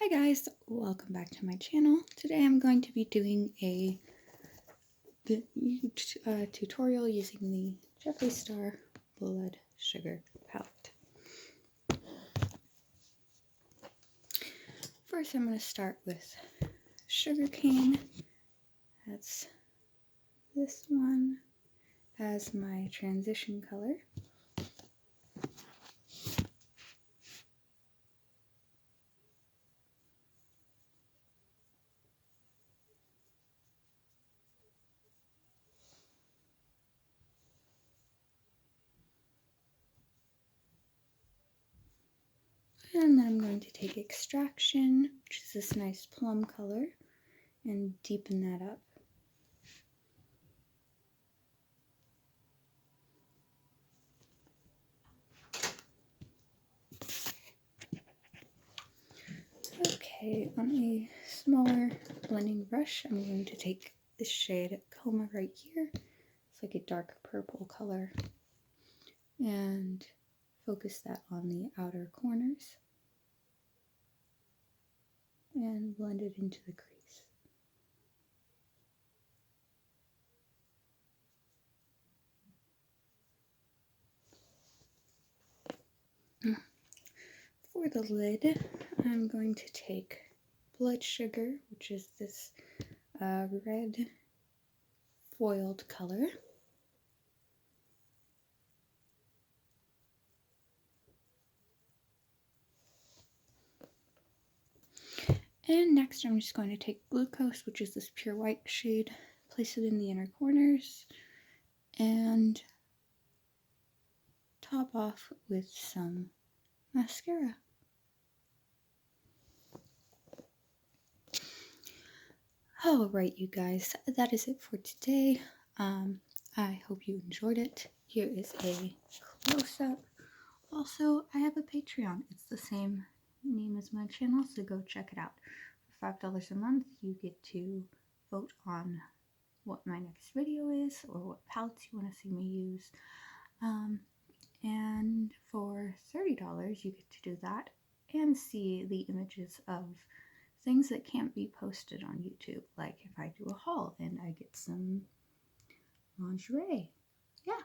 Hi guys, welcome back to my channel. Today I'm going to be doing a tutorial using the Jeffree Star Blood Sugar palette. First I'm going to start with Sugarcane. That's this one as my transition color. And then I'm going to take Extraction, which is this nice plum color, and deepen that up. Okay, on a smaller blending brush, I'm going to take this shade Coma right here. It's like a dark purple color. And focus that on the outer corners. And blend it into the crease. For the lid, I'm going to take Blood Sugar, which is this red foiled color. And next I'm just going to take Glucose, which is this pure white shade, place it in the inner corners, and top off with some mascara. Alright you guys, that is it for today. I hope you enjoyed it. Here is a close-up. Also, I have a Patreon. It's the same name as my channel, so go check it out. For $5 a month, you get to vote on what my next video is or what palettes you want to see me use. And for $30, you get to do that and see the images of things that can't be posted on YouTube, like if I do a haul and I get some lingerie. Yeah,